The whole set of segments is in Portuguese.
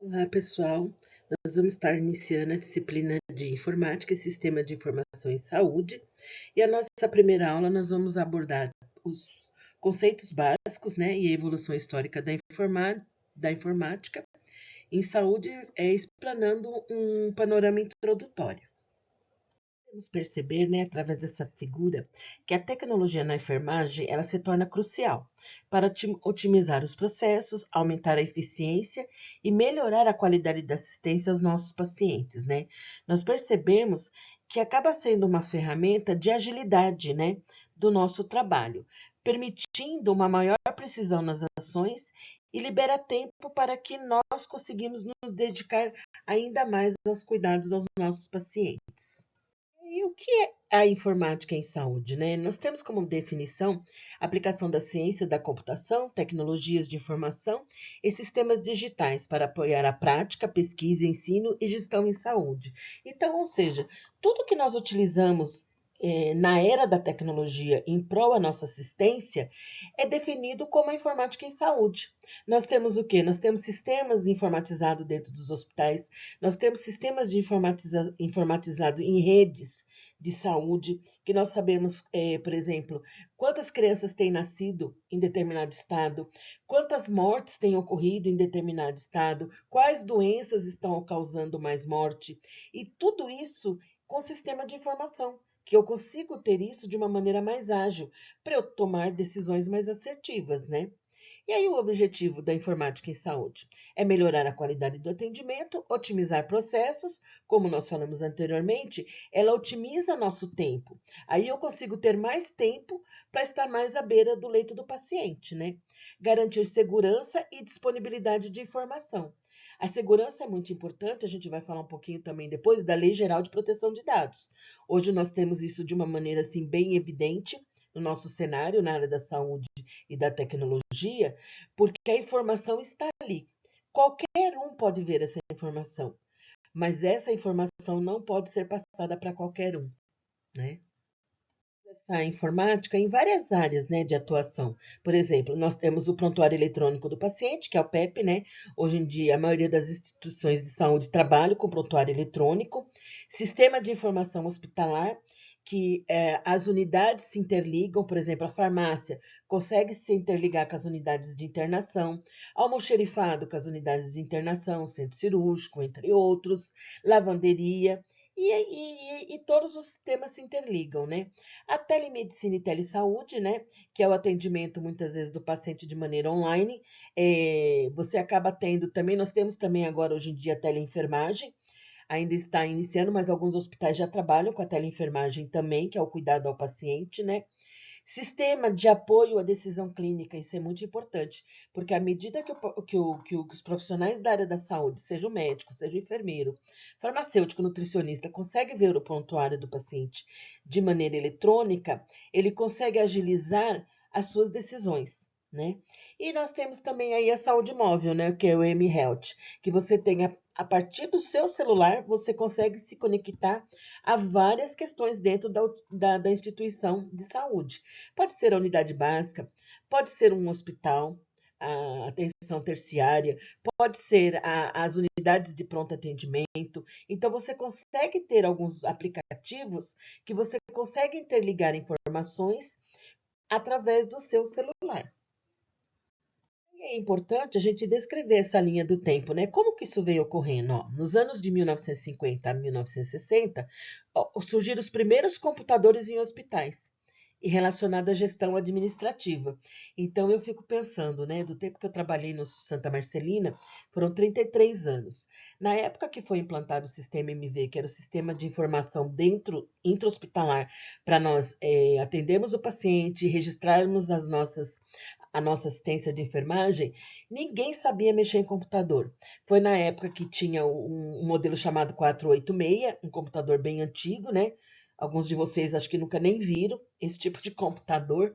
Olá, pessoal. Nós vamos estar iniciando a disciplina de Informática e Sistema de Informação em Saúde. E a nossa primeira aula nós vamos abordar os conceitos básicos, né, e a evolução histórica da informática em saúde, explanando um panorama introdutório. Podemos perceber, né, através dessa figura, que a tecnologia na enfermagem ela se torna crucial para otimizar os processos, aumentar a eficiência e melhorar a qualidade da assistência aos nossos pacientes, né? Nós percebemos que acaba sendo uma ferramenta de agilidade, né, do nosso trabalho, permitindo uma maior precisão nas ações e libera tempo para que nós conseguimos nos dedicar ainda mais aos cuidados aos nossos pacientes. E o que é a informática em saúde, né? Nós temos como definição a aplicação da ciência da computação, tecnologias de informação e sistemas digitais para apoiar a prática, pesquisa, ensino e gestão em saúde. Então, ou seja, tudo que nós utilizamos na era da tecnologia em prol da nossa assistência é definido como a informática em saúde. Nós temos o quê? Nós temos sistemas informatizados dentro dos hospitais, nós temos sistemas de informatizado em redes de saúde, que nós sabemos, por exemplo, quantas crianças têm nascido em determinado estado, quantas mortes têm ocorrido em determinado estado, quais doenças estão causando mais morte, e tudo isso com sistema de informação, que eu consigo ter isso de uma maneira mais ágil, para eu tomar decisões mais assertivas, né? E aí o objetivo da informática em saúde é melhorar a qualidade do atendimento, otimizar processos, como nós falamos anteriormente, ela otimiza nosso tempo. Aí eu consigo ter mais tempo para estar mais à beira do leito do paciente, né? Garantir segurança e disponibilidade de informação. A segurança é muito importante, a gente vai falar um pouquinho também depois da Lei Geral de Proteção de Dados. Hoje nós temos isso de uma maneira assim bem evidente no nosso cenário na área da saúde e da tecnologia, porque a informação está ali. Qualquer um pode ver essa informação, mas essa informação não pode ser passada para qualquer um, né? Essa informática em várias áreas, né, de atuação. Por exemplo, nós temos o prontuário eletrônico do paciente, que é o PEP, né? Hoje em dia, a maioria das instituições de saúde trabalham com prontuário eletrônico. Sistema de informação hospitalar, que as unidades se interligam, por exemplo, a farmácia consegue se interligar com as unidades de internação, almoxerifado com as unidades de internação, centro cirúrgico, entre outros, lavanderia, e todos os sistemas se interligam, né? A telemedicina e telesaúde, né? Que é o atendimento muitas vezes do paciente de maneira online. Você acaba tendo também, nós temos também agora hoje em dia a teleenfermagem, ainda está iniciando, mas alguns hospitais já trabalham com a teleenfermagem também, que é o cuidado ao paciente, né? Sistema de apoio à decisão clínica, isso é muito importante, porque à medida que os profissionais da área da saúde, seja o médico, seja o enfermeiro, farmacêutico, nutricionista, consegue ver o prontuário do paciente de maneira eletrônica, ele consegue agilizar as suas decisões, né? E nós temos também aí a saúde móvel, né, que é o mHealth, que você tem a partir do seu celular, você consegue se conectar a várias questões dentro da instituição de saúde. Pode ser a unidade básica, pode ser um hospital, a atenção terciária, pode ser as unidades de pronto atendimento. Então, você consegue ter alguns aplicativos que você consegue interligar informações através do seu celular. É importante a gente descrever essa linha do tempo, né? Como que isso veio ocorrendo? Ó, nos anos de 1950 a 1960, surgiram os primeiros computadores em hospitais e relacionado à gestão administrativa. Então, eu fico pensando, né, do tempo que eu trabalhei no Santa Marcelina, foram 33 anos. Na época que foi implantado o sistema MV, que era o sistema de informação intra-hospitalar, para nós atendermos o paciente, registrarmos a nossa assistência de enfermagem, ninguém sabia mexer em computador. Foi na época que tinha um modelo chamado 486, um computador bem antigo, né? Alguns de vocês acho que nunca nem viram esse tipo de computador.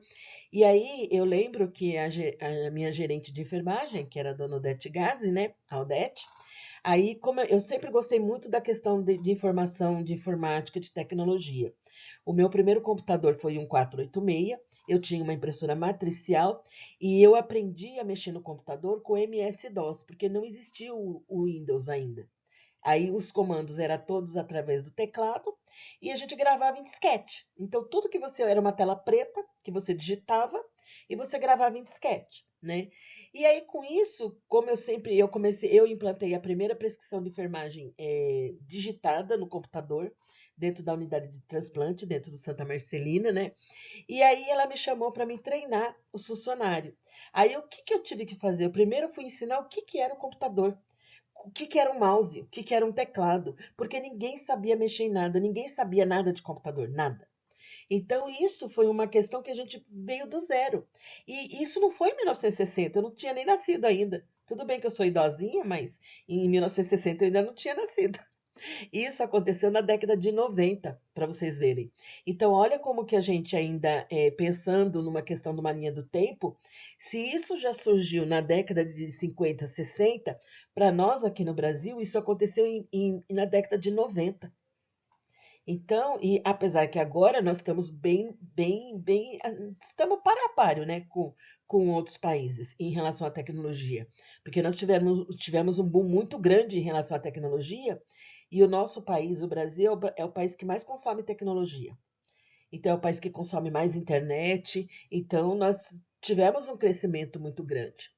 E aí eu lembro que a minha gerente de enfermagem, que era a dona Odete Gazi, né? A Odete, aí como eu sempre gostei muito da questão de informação, de informática, de tecnologia. O meu primeiro computador foi um 486 eu tinha uma impressora matricial e eu aprendi a mexer no computador com MS-DOS, porque não existia o Windows ainda. Aí os comandos eram todos através do teclado e a gente gravava em disquete. Então tudo que você era uma tela preta que você digitava e você gravava em disquete, né? E aí com isso, como eu implantei a primeira prescrição de enfermagem digitada no computador dentro da unidade de transplante, dentro do Santa Marcelina, né? E aí ela me chamou para me treinar os funcionários. Aí o que eu tive que fazer? Eu primeiro fui ensinar o que era o computador, o que era um mouse, o que era um teclado, porque ninguém sabia mexer em nada, ninguém sabia nada de computador, nada. Então, isso foi uma questão que a gente veio do zero. E isso não foi em 1960, eu não tinha nem nascido ainda. Tudo bem que eu sou idosinha, mas em 1960 eu ainda não tinha nascido. Isso aconteceu na década de 90, para vocês verem. Então, olha como que a gente ainda, pensando numa questão de uma linha do tempo, se isso já surgiu na década de 50, 60, para nós aqui no Brasil, isso aconteceu na década de 90. Então, e apesar que agora nós estamos estamos para a páreo, né, com outros países em relação à tecnologia, porque nós tivemos um boom muito grande em relação à tecnologia, e o nosso país, o Brasil, é o país que mais consome tecnologia. Então, é o país que consome mais internet, então nós tivemos um crescimento muito grande.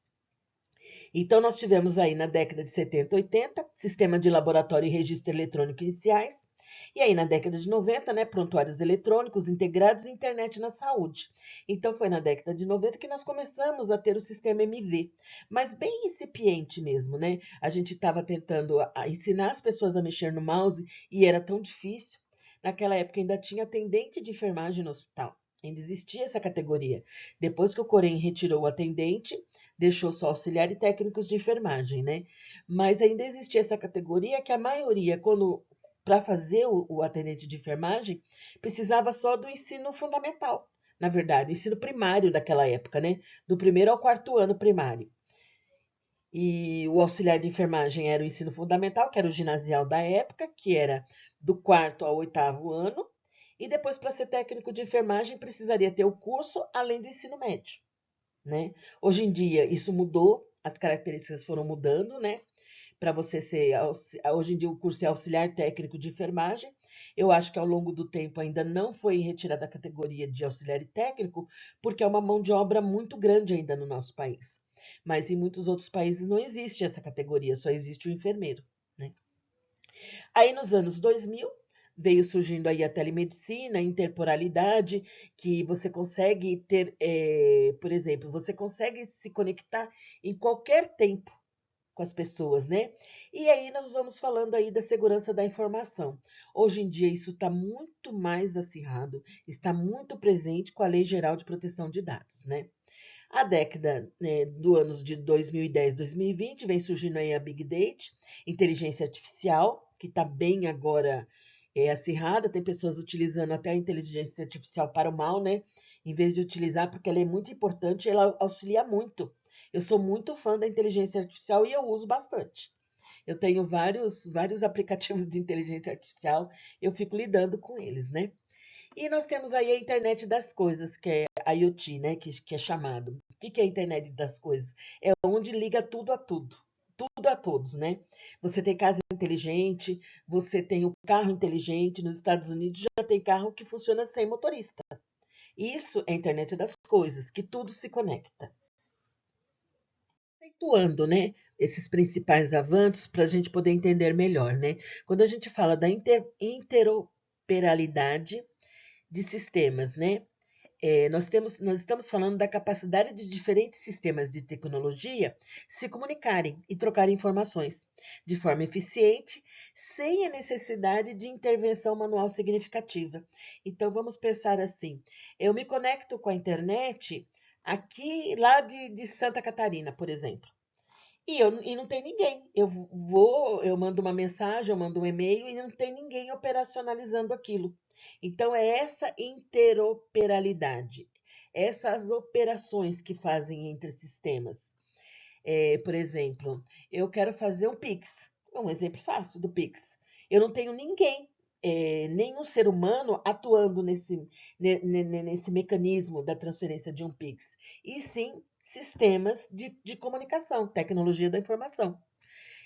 Então, nós tivemos aí na década de 70, 80, sistema de laboratório e registro eletrônico iniciais. E aí, na década de 90, né, prontuários eletrônicos integrados e internet na saúde. Então, foi na década de 90 que nós começamos a ter o sistema MV, mas bem incipiente mesmo, né? A gente estava tentando ensinar as pessoas a mexer no mouse e era tão difícil. Naquela época ainda tinha atendente de enfermagem no hospital. Ainda existia essa categoria. Depois que o Corém retirou o atendente, deixou só auxiliar e técnicos de enfermagem, né? Mas ainda existia essa categoria que a maioria, quando para fazer o atendente de enfermagem, precisava só do ensino fundamental. Na verdade, o ensino primário daquela época, né? Do primeiro ao quarto ano primário. E o auxiliar de enfermagem era o ensino fundamental, que era o ginasial da época, que era do quarto ao oitavo ano. E depois, para ser técnico de enfermagem, precisaria ter o curso além do ensino médio, né? Hoje em dia, isso mudou, as características foram mudando, né? Para você ser, hoje em dia o curso é auxiliar técnico de enfermagem. Eu acho que ao longo do tempo ainda não foi retirada a categoria de auxiliar técnico, porque é uma mão de obra muito grande ainda no nosso país. Mas em muitos outros países não existe essa categoria, só existe o enfermeiro, né? Aí nos anos 2000 veio surgindo aí a telemedicina, a interporalidade, que você consegue ter, por exemplo, você consegue se conectar em qualquer tempo com as pessoas, né? E aí nós vamos falando aí da segurança da informação. Hoje em dia isso está muito mais acirrado, está muito presente com a Lei Geral de Proteção de Dados, né? A década, né, do anos de 2010, 2020, vem surgindo aí a Big Data, inteligência artificial, que está bem agora acirrada, tem pessoas utilizando até a inteligência artificial para o mal, né? Em vez de utilizar, porque ela é muito importante, ela auxilia muito. Eu sou muito fã da inteligência artificial e eu uso bastante. Eu tenho vários aplicativos de inteligência artificial, eu fico lidando com eles, né? E nós temos aí a internet das coisas, que é a IoT, né? Que é chamado. O que é a internet das coisas? É onde liga tudo a tudo. Tudo a todos, né? Você tem casa inteligente, você tem o carro inteligente. Nos Estados Unidos já tem carro que funciona sem motorista. Isso é a internet das coisas, que tudo se conecta. Conceituando, né, esses principais avanços para a gente poder entender melhor, né? Quando a gente fala da interoperabilidade de sistemas, né? Nós estamos falando da capacidade de diferentes sistemas de tecnologia se comunicarem e trocarem informações de forma eficiente, sem a necessidade de intervenção manual significativa. Então, vamos pensar assim: eu me conecto com a internet aqui, lá de Santa Catarina, por exemplo. E não tem ninguém. Eu mando uma mensagem, eu mando um e-mail e não tem ninguém operacionalizando aquilo. Então, é essa interoperabilidade, essas operações que fazem entre sistemas. Por exemplo, eu quero fazer um Pix. Um exemplo fácil do Pix. Eu não tenho ninguém nenhum ser humano atuando nesse mecanismo da transferência de um Pix, e sim sistemas de comunicação, tecnologia da informação.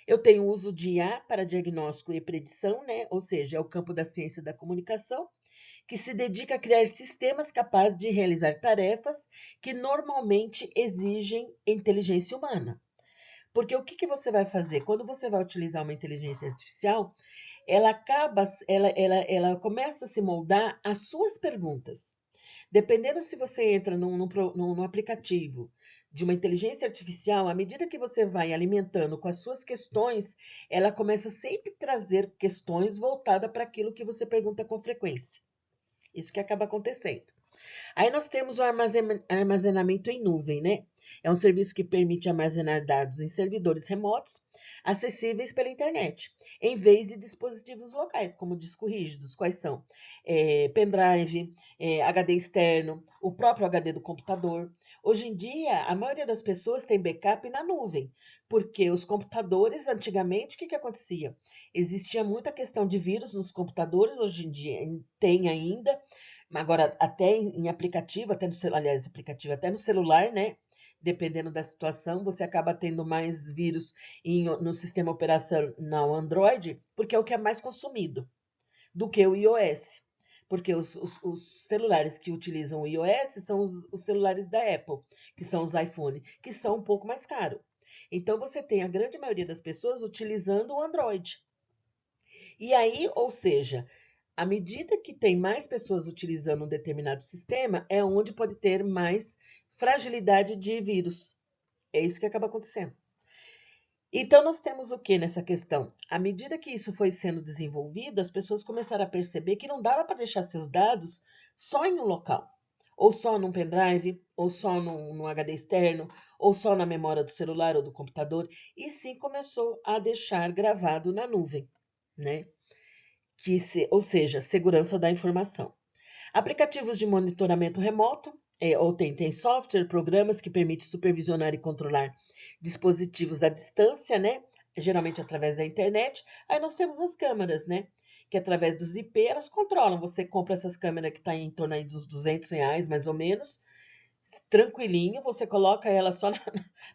Eu tenho uso de IA para diagnóstico e predição, né? Ou seja, é o campo da ciência da comunicação, que se dedica a criar sistemas capazes de realizar tarefas que normalmente exigem inteligência humana. Porque o que você vai fazer? Quando você vai utilizar uma inteligência artificial, ela começa a se moldar às suas perguntas. Dependendo se você entra num aplicativo de uma inteligência artificial, à medida que você vai alimentando com as suas questões, ela começa sempre a trazer questões voltadas para aquilo que você pergunta com frequência. Isso que acaba acontecendo. Aí nós temos o armazenamento em nuvem, né? É um serviço que permite armazenar dados em servidores remotos, acessíveis pela internet, em vez de dispositivos locais, como discos rígidos. Quais são? Pendrive, HD externo, o próprio HD do computador. Hoje em dia, a maioria das pessoas tem backup na nuvem, porque os computadores, antigamente, o que acontecia? Existia muita questão de vírus nos computadores, hoje em dia tem ainda, agora até em aplicativo, até no celular, aliás, aplicativo até no celular, né? Dependendo da situação, você acaba tendo mais vírus no sistema operacional Android, porque é o que é mais consumido do que o iOS. Porque os celulares que utilizam o iOS são os celulares da Apple, que são os iPhone, que são um pouco mais caros. Então você tem a grande maioria das pessoas utilizando o Android. E aí, ou seja, à medida que tem mais pessoas utilizando um determinado sistema, é onde pode ter mais fragilidade de vírus. É isso que acaba acontecendo. Então, nós temos o que nessa questão? À medida que isso foi sendo desenvolvido, as pessoas começaram a perceber que não dava para deixar seus dados só em um local, ou só num pendrive, ou só num HD externo, ou só na memória do celular ou do computador, e sim começou a deixar gravado na nuvem, né? Ou seja, segurança da informação. Aplicativos de monitoramento remoto, ou tem software, programas que permitem supervisionar e controlar dispositivos à distância, né? Geralmente através da internet. Aí nós temos as câmeras, né? Que através dos IP elas controlam. Você compra essas câmeras que está em torno aí dos R$ 200, mais ou menos, tranquilinho, você coloca ela só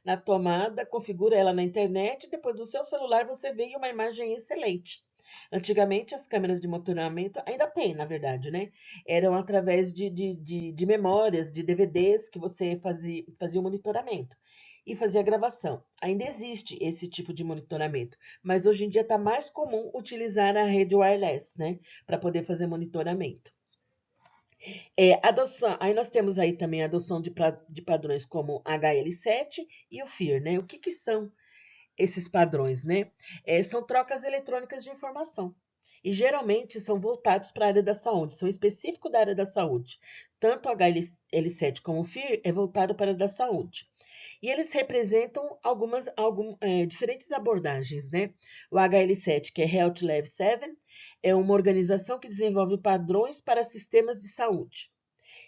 na tomada, configura ela na internet, depois do seu celular você vê uma imagem excelente. Antigamente, as câmeras de monitoramento, ainda tem, na verdade, né? Eram através de memórias, de DVDs, que você fazia o monitoramento e fazia a gravação. Ainda existe esse tipo de monitoramento, mas hoje em dia está mais comum utilizar a rede wireless, né? Para poder fazer monitoramento. Adoção, aí nós temos aí também a adoção de padrões como HL7 e o FIR, né? O que são esses padrões, né? São trocas eletrônicas de informação. E geralmente são voltados para a área da saúde, são específicos da área da saúde. Tanto o HL7 como o FIR é voltado para a área da saúde. E eles representam diferentes abordagens, né? O HL7, que é Health Level 7, é uma organização que desenvolve padrões para sistemas de saúde.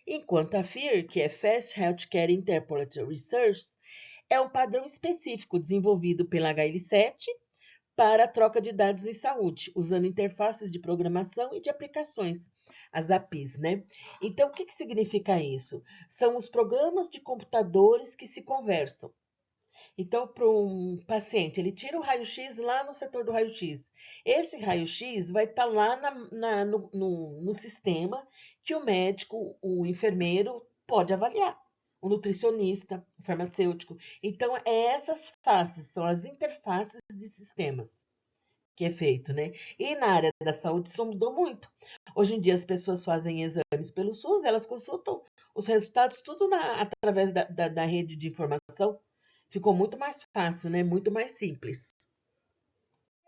Enquanto a FHIR, que é Fast Healthcare Interpolator Research, é um padrão específico desenvolvido pela HL7 para a troca de dados em saúde, usando interfaces de programação e de aplicações, as APIs, né? Então, o que significa isso? São os programas de computadores que se conversam. Então, para um paciente, ele tira o raio-x lá no setor do raio-x. Esse raio-x vai estar lá no sistema que o médico, o enfermeiro, pode avaliar. O nutricionista, o farmacêutico. Então, essas faces, são as interfaces de sistemas que é feito, né? E na área da saúde isso mudou muito. Hoje em dia as pessoas fazem exames pelo SUS, elas consultam os resultados tudo através da rede de informação. Ficou muito mais fácil, né? Muito mais simples.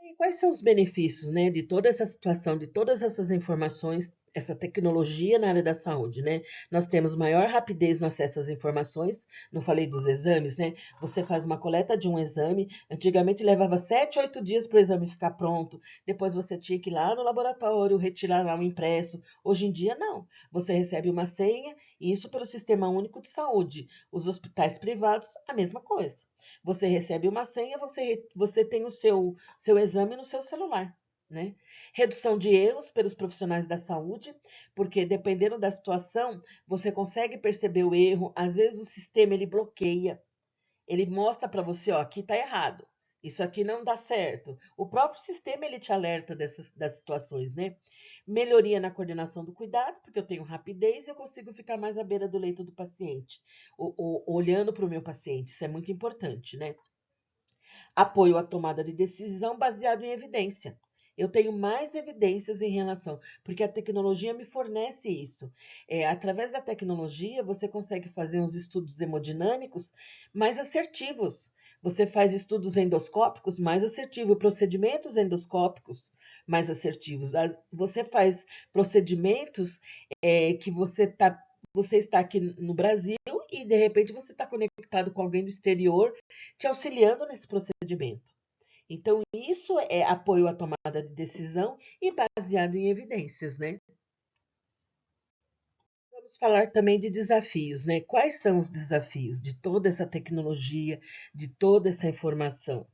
E quais são os benefícios, né, de toda essa situação, de todas essas informações, essa tecnologia na área da saúde, né? Nós temos maior rapidez no acesso às informações. Não falei dos exames, né? Você faz uma coleta de um exame. Antigamente levava 7, 8 dias para o exame ficar pronto. Depois você tinha que ir lá no laboratório, retirar lá o impresso. Hoje em dia, não. Você recebe uma senha, e isso pelo Sistema Único de Saúde. Os hospitais privados, a mesma coisa. Você recebe uma senha, você tem o seu exame no seu celular, né? Redução de erros pelos profissionais da saúde, porque dependendo da situação, você consegue perceber o erro, às vezes o sistema ele bloqueia, ele mostra para você, ó, aqui está errado. Isso aqui não dá certo. O próprio sistema ele te alerta das situações, né? Melhoria na coordenação do cuidado, porque eu tenho rapidez e eu consigo ficar mais à beira do leito do paciente, olhando para o meu paciente. Isso é muito importante, né? Apoio à tomada de decisão baseado em evidência. Eu tenho mais evidências em relação, porque a tecnologia me fornece isso. Através da tecnologia, você consegue fazer uns estudos hemodinâmicos mais assertivos. Você faz estudos endoscópicos mais assertivos, procedimentos endoscópicos mais assertivos. Você faz procedimentos que você está aqui no Brasil e de repente você está conectado com alguém do exterior te auxiliando nesse procedimento. Então, isso é apoio à tomada de decisão e baseado em evidências, né? Vamos falar também de desafios, né? Quais são os desafios de toda essa tecnologia, de toda essa informação?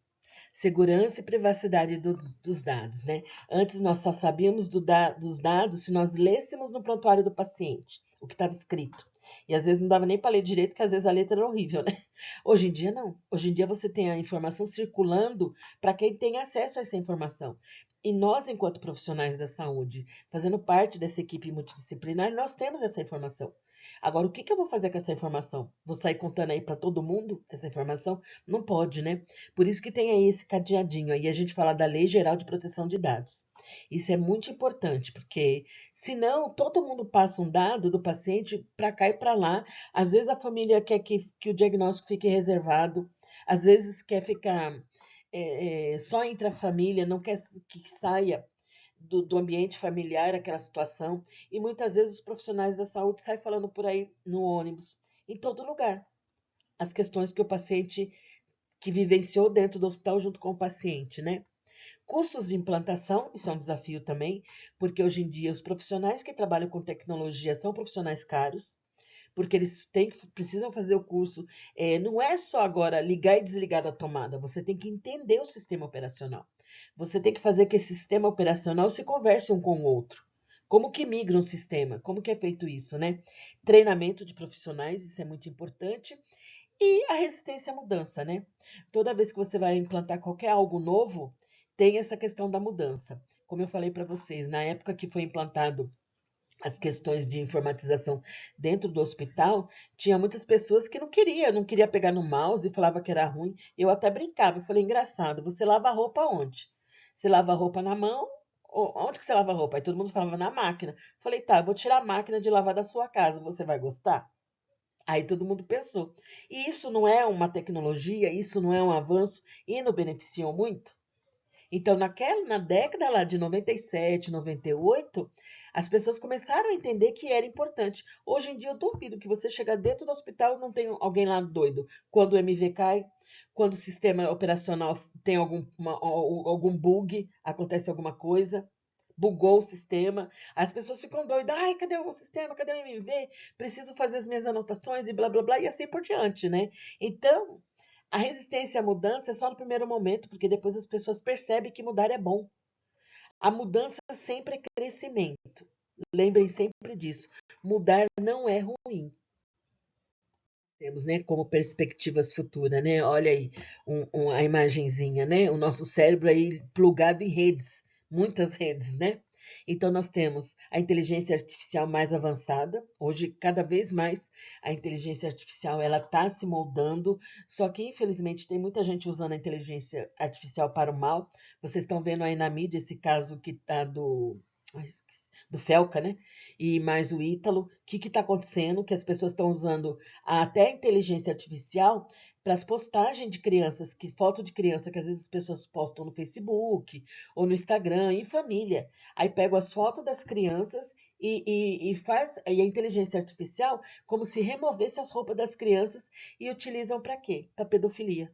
Segurança e privacidade dos dados, né? Antes nós só sabíamos dos dados se nós lêssemos no prontuário do paciente o que estava escrito. E às vezes não dava nem para ler direito, porque às vezes a letra era horrível, né? Hoje em dia não. Hoje em dia você tem a informação circulando para quem tem acesso a essa informação. E nós, enquanto profissionais da saúde, fazendo parte dessa equipe multidisciplinar, nós temos essa informação. Agora, o que eu vou fazer com essa informação? Vou sair contando aí para todo mundo essa informação? Não pode, né? Por isso que tem aí esse cadeadinho aí, a gente fala da Lei Geral de Proteção de Dados. Isso é muito importante, porque senão todo mundo passa um dado do paciente para cá e para lá. Às vezes a família quer que o diagnóstico fique reservado, às vezes quer ficar só entre a família, não quer que saia do ambiente familiar aquela situação. E muitas vezes os profissionais da saúde saem falando por aí no ônibus, em todo lugar, as questões que o paciente que vivenciou dentro do hospital junto com o paciente, né? Custos de implantação, isso é um desafio também, porque hoje em dia os profissionais que trabalham com tecnologia são profissionais caros, porque eles precisam fazer o curso. Não é só agora ligar e desligar da tomada, você tem que entender o sistema operacional. Você tem que fazer que esse sistema operacional se converse um com o outro. Como que migra um sistema? Como que é feito isso, né? Treinamento de profissionais, isso é muito importante. E a resistência à mudança, né? Toda vez que você vai implantar qualquer algo novo, tem essa questão da mudança. Como eu falei para vocês, na época que foi implantado as questões de informatização dentro do hospital, tinha muitas pessoas que não queria pegar no mouse e falava que era ruim. Eu até brincava, eu falei, engraçado, você lava a roupa onde? Você lava a roupa na mão? Onde que você lava a roupa? Aí todo mundo falava na máquina. Falei, tá, eu vou tirar a máquina de lavar da sua casa, você vai gostar? Aí todo mundo pensou. E isso não é uma tecnologia, isso não é um avanço e não beneficiou muito? Então, na década lá de 97, 98, as pessoas começaram a entender que era importante. Hoje em dia, eu duvido que você chegar dentro do hospital e não tem alguém lá doido. Quando o MV cai, quando o sistema operacional tem algum bug, acontece alguma coisa, bugou o sistema, as pessoas ficam doidas. Ai, cadê o sistema? Cadê o MV? Preciso fazer as minhas anotações e blá, blá, blá, e assim por diante, né? Então, a resistência à mudança é só no primeiro momento, porque depois as pessoas percebem que mudar é bom. A mudança sempre é crescimento. Lembrem sempre disso. Mudar não é ruim. Temos, né, como perspectivas futuras, né? Olha aí a imagenzinha, né? O nosso cérebro aí plugado em redes, muitas redes, né? Então nós temos a inteligência artificial mais avançada. Hoje, cada vez mais, a inteligência artificial ela está se moldando. Só que infelizmente tem muita gente usando a inteligência artificial para o mal. Vocês estão vendo aí na mídia esse caso que está do Felca, né? E mais o Ítalo. O que está acontecendo? Que as pessoas estão usando até a inteligência artificial para as postagens de crianças, foto de criança que às vezes as pessoas postam no Facebook ou no Instagram, em família. Aí pegam as fotos das crianças e a inteligência artificial como se removesse as roupas das crianças e utilizam para quê? Para pedofilia.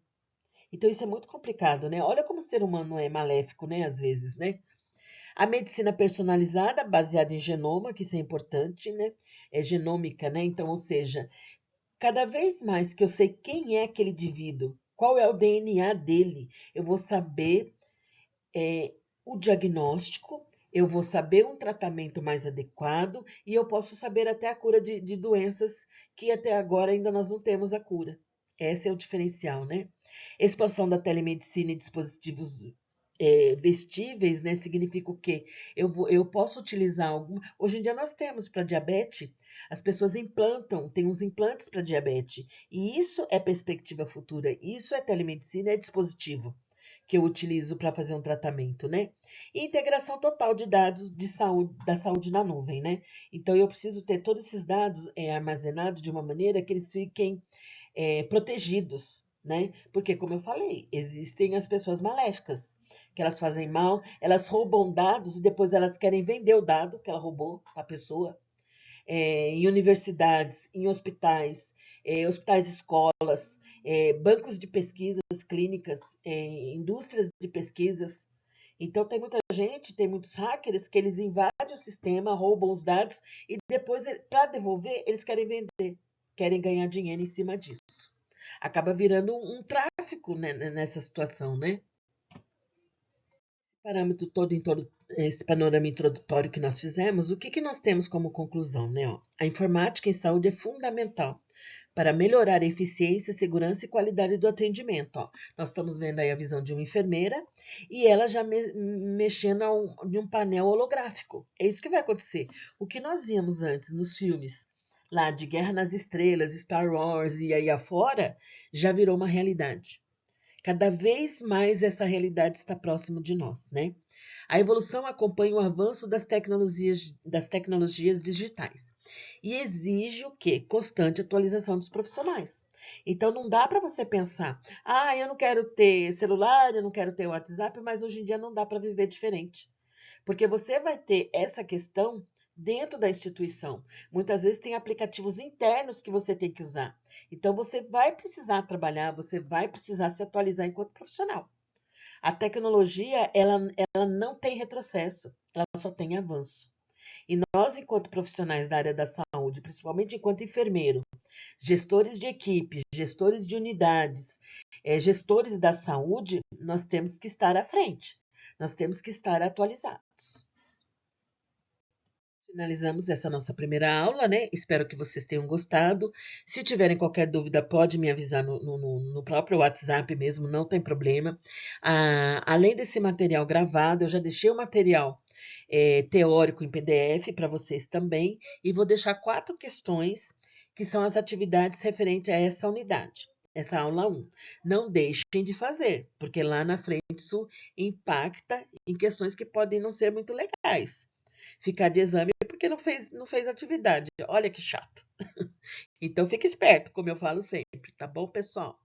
Então isso é muito complicado, né? Olha como o ser humano é maléfico, né? Às vezes, né? A medicina personalizada, baseada em genoma, que isso é importante, né? É genômica, né? Então, ou seja, cada vez mais que eu sei quem é aquele indivíduo, qual é o DNA dele, eu vou saber o diagnóstico, eu vou saber um tratamento mais adequado e eu posso saber até a cura de doenças que até agora ainda nós não temos a cura. Esse é o diferencial, né? Expansão da telemedicina e dispositivos vestíveis, né? Significa o quê? Eu posso utilizar algum. Hoje em dia nós temos para diabetes, as pessoas implantam, tem uns implantes para diabetes. E isso é perspectiva futura, isso é telemedicina, é dispositivo que eu utilizo para fazer um tratamento, né? E integração total de dados de saúde, da saúde na nuvem, né? Então eu preciso ter todos esses dados armazenados de uma maneira que eles fiquem protegidos, né? Porque, como eu falei, existem as pessoas maléficas, que elas fazem mal, elas roubam dados e depois elas querem vender o dado que ela roubou para a pessoa. Em universidades, em hospitais, hospitais escolas, bancos de pesquisas clínicas, indústrias de pesquisas. Então tem muita gente, tem muitos hackers que eles invadem o sistema, roubam os dados e depois, para devolver, eles querem vender, querem ganhar dinheiro em cima disso. Acaba virando um tráfico, né, nessa situação, né? Parâmetro todo esse panorama introdutório que nós fizemos, o que nós temos como conclusão, né? Ó, a informática em saúde é fundamental para melhorar a eficiência, segurança e qualidade do atendimento. Ó. Nós estamos vendo aí a visão de uma enfermeira e ela já mexendo em um painel holográfico. É isso que vai acontecer. O que nós víamos antes nos filmes lá de Guerra nas Estrelas, Star Wars e aí afora, já virou uma realidade. Cada vez mais essa realidade está próximo de nós, né? A evolução acompanha o avanço das tecnologias digitais e exige o quê? Constante atualização dos profissionais. Então não dá para você pensar, eu não quero ter celular, eu não quero ter WhatsApp, mas hoje em dia não dá para viver diferente. Porque você vai ter essa questão dentro da instituição. Muitas vezes tem aplicativos internos que você tem que usar. Então você vai precisar trabalhar, você vai precisar se atualizar enquanto profissional. A tecnologia, ela não tem retrocesso, ela só tem avanço. E nós, enquanto profissionais da área da saúde, principalmente enquanto enfermeiro, gestores de equipes, gestores de unidades, gestores da saúde, nós temos que estar à frente. Nós temos que estar atualizados. Finalizamos essa nossa primeira aula, né? Espero que vocês tenham gostado. Se tiverem qualquer dúvida, pode me avisar no próprio WhatsApp mesmo, não tem problema. Além desse material gravado, eu já deixei o material teórico em PDF para vocês também, e vou deixar 4 questões que são as atividades referentes a essa unidade. Essa aula 1. Não deixem de fazer, porque lá na frente isso impacta em questões que podem não ser muito legais. Ficar de exame porque não fez atividade. Olha que chato. Então fique esperto, como eu falo sempre, tá bom, pessoal?